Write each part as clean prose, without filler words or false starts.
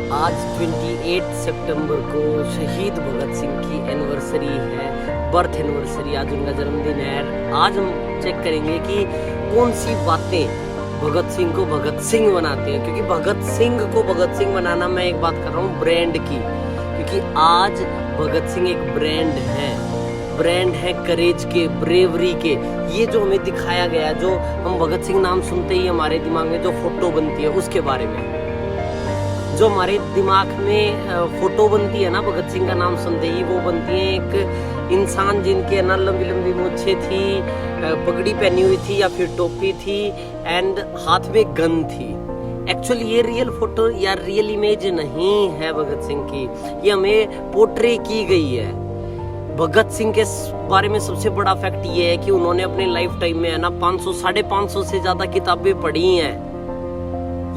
आज 28 सितंबर को शहीद भगत सिंह की एनिवर्सरी है, बर्थ एनिवर्सरी। आज उनका जन्मदिन है। आज हम चेक करेंगे कि कौन सी बातें भगत सिंह को भगत सिंह बनाते हैं, क्योंकि भगत सिंह को भगत सिंह बनाना, मैं एक बात कर रहा हूँ ब्रांड की, क्योंकि आज भगत सिंह एक ब्रांड है करेज के, ब्रेवरी के। ये जो हमें दिखाया गया, जो हम भगत सिंह नाम सुनते ही हमारे दिमाग में जो फोटो बनती है उसके बारे में, जो हमारे दिमाग में फोटो बनती है ना भगत सिंह का नाम सुनते ही, वो बनती है एक इंसान जिनके ना लंबी लंबी मूछें थी, पगड़ी पहनी हुई थी या फिर टोपी थी, एंड हाथ में गन थी। एक्चुअली ये रियल फोटो या रियल इमेज नहीं है भगत सिंह की, ये हमें पोर्ट्रे की गई है। भगत सिंह के बारे में सबसे बड़ा फैक्ट ये है कि उन्होंने अपने लाइफ टाइम में है ना 500-550 से ज्यादा किताबें पढ़ी हैं,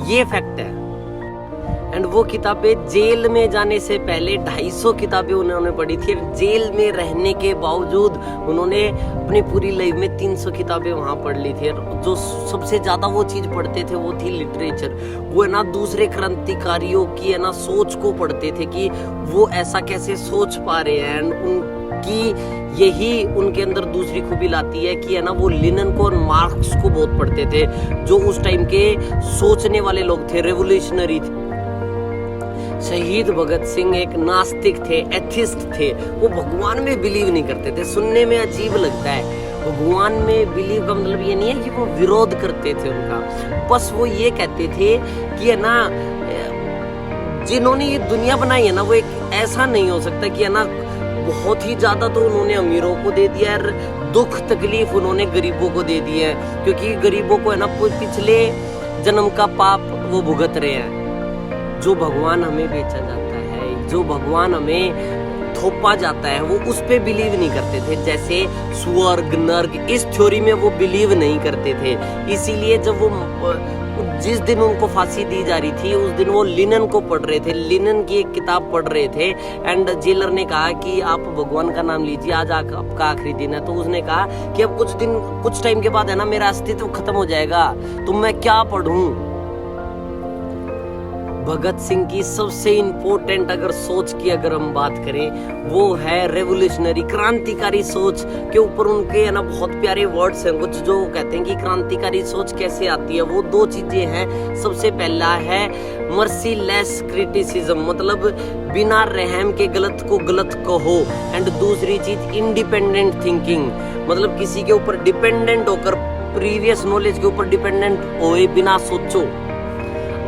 ये फैक्ट है। एंड वो किताबें जेल में जाने से पहले 250 किताबें उन्होंने पढ़ी थी। जेल में रहने के बावजूद उन्होंने अपनी पूरी लाइफ में 300 किताबें वहां पढ़ ली थी। जो सबसे ज्यादा वो चीज पढ़ते थे वो थी लिटरेचर। वो है ना दूसरे क्रांतिकारियों की है ना सोच को पढ़ते थे कि वो ऐसा कैसे सोच पा रहे हैं, एंड उनकी यही उनके अंदर दूसरी खूबी लाती है कि है ना वो लिनन को और मार्क्स को बहुत पढ़ते थे, जो उस टाइम के सोचने वाले लोग थे, रेवोल्यूशनरी थे। शहीद भगत सिंह एक नास्तिक थे, एथिस्ट थे। वो भगवान में बिलीव नहीं करते थे। सुनने में अजीब लगता है, भगवान में बिलीव का मतलब ये नहीं है कि वो विरोध करते थे उनका, बस वो ये कहते थे कि है ना जिन्होंने ये दुनिया बनाई है ना, वो एक ऐसा नहीं हो सकता कि है ना बहुत ही ज्यादा तो उन्होंने अमीरों को दे दिया और दुख तकलीफ उन्होंने गरीबों को दे दी है, क्योंकि गरीबों को है ना पिछले जन्म का पाप वो भुगत रहे हैं। जो भगवान हमें बेचा जाता है, जो भगवान हमें थोपा जाता है, वो उस पे बिलीव नहीं करते थे। जैसे स्वर्ग नर्क, इस थ्योरी में वो बिलीव नहीं करते थे। इसीलिए जब वो जिस दिन उनको फांसी दी जा रही थी उस दिन वो लिनन को पढ़ रहे थे, लिनन की एक किताब पढ़ रहे थे। एंड जेलर ने कहा कि आप भगवान का नाम लीजिए, आज आपका आखिरी दिन है। तो उसने कहा कि अब कुछ टाइम के बाद है ना मेरा अस्तित्व खत्म हो जाएगा, तो मैं क्या पढ़ूं। भगत सिंह की सबसे इंपॉर्टेंट अगर सोच की अगर हम बात करें, वो है रेवोल्यूशनरी, क्रांतिकारी सोच के ऊपर उनके है ना बहुत प्यारे वर्ड्स हैं कुछ, जो कहते हैं कि क्रांतिकारी सोच कैसे आती है। वो दो चीजें हैं। सबसे पहला है मर्सीलेस क्रिटिसिज्म, मतलब बिना रहम के गलत को गलत कहो। एंड दूसरी चीज इंडिपेंडेंट थिंकिंग, मतलब किसी के ऊपर डिपेंडेंट होकर, प्रीवियस नॉलेज के ऊपर डिपेंडेंट होए बिना सोचो।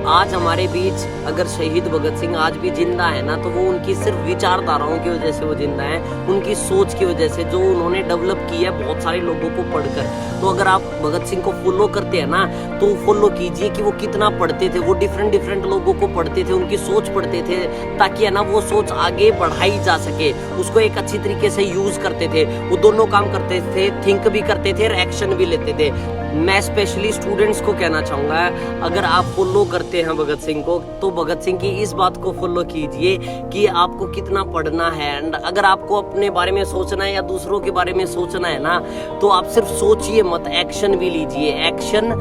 आज हमारे बीच अगर शहीद भगत सिंह आज भी जिंदा है ना, तो वो उनकी सिर्फ विचारधाराओं की वजह से वो जिंदा है, उनकी सोच की वजह से, जो उन्होंने डेवलप की है बहुत सारे लोगों को पढ़कर। तो अगर आप भगत सिंह को फॉलो करते हैं ना, तो फॉलो कीजिए कि वो कितना पढ़ते थे। वो डिफरेंट लोगों को पढ़ते थे, उनकी सोच पढ़ते थे, ताकि है ना वो सोच आगे बढ़ाई जा सके, उसको एक अच्छी तरीके से यूज करते थे। वो दोनों काम करते थे, थिंक भी करते थे और एक्शन भी लेते थे। मैं स्पेशली स्टूडेंट्स को कहना चाहूंगा, अगर आप फॉलो करते हैं भगत सिंह को, तो भगत सिंह की इस बात को फॉलो कीजिए कि आपको कितना पढ़ना है। एंड अगर आपको अपने बारे में सोचना है या दूसरों के बारे में सोचना है ना, तो आप सिर्फ सोचिए मत, एक्शन भी लीजिए। एक्शन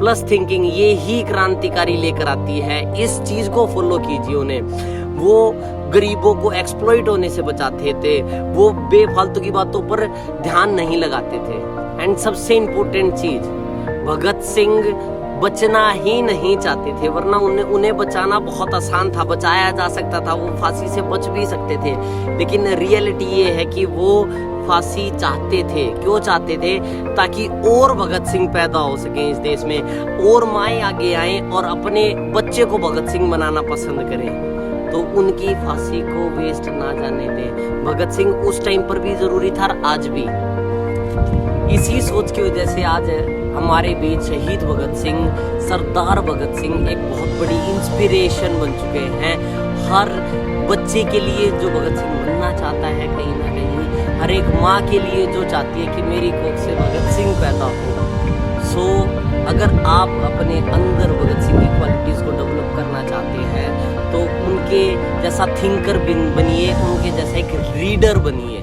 प्लस थिंकिंग, ये ही क्रांतिकारी लेकर आती है। इस चीज को फॉलो कीजिए। उन्हें वो गरीबों को एक्सप्लॉइट होने से बचाते थे, वो बेफालतू की बातों पर ध्यान नहीं लगाते थे। एंड सबसे इम्पोर्टेंट चीज, भगत सिंह बचना ही नहीं चाहते थे, वरना उन्हें बचाना बहुत आसान था, बचाया जा सकता था, वो फांसी से बच भी सकते थे। लेकिन रियलिटी ये है कि वो फांसी चाहते थे। क्यों चाहते थे? ताकि और भगत सिंह पैदा हो सके इस देश में, और माएं आगे आए और अपने बच्चे को भगत सिंह बनाना पसंद करें। तो उनकी फांसी को वेस्ट ना जाने दें। भगत सिंह उस टाइम पर भी जरूरी था और आज भी। इसी सोच की वजह से आज हमारे बीच शहीद भगत सिंह, सरदार भगत सिंह एक बहुत बड़ी इंस्पिरेशन बन चुके हैं। हर बच्चे के लिए जो भगत सिंह बनना चाहता है, कहीं ना कहीं हर एक माँ के लिए जो चाहती है कि मेरी कोख से भगत सिंह पैदा हो। सो अगर आप अपने अंदर भगत सिंह की क्वालिटीज को डेवलप करना चाहते हैं, तो उनके जैसा थिंकर बनिए, उनके जैसा एक रीडर बनिए।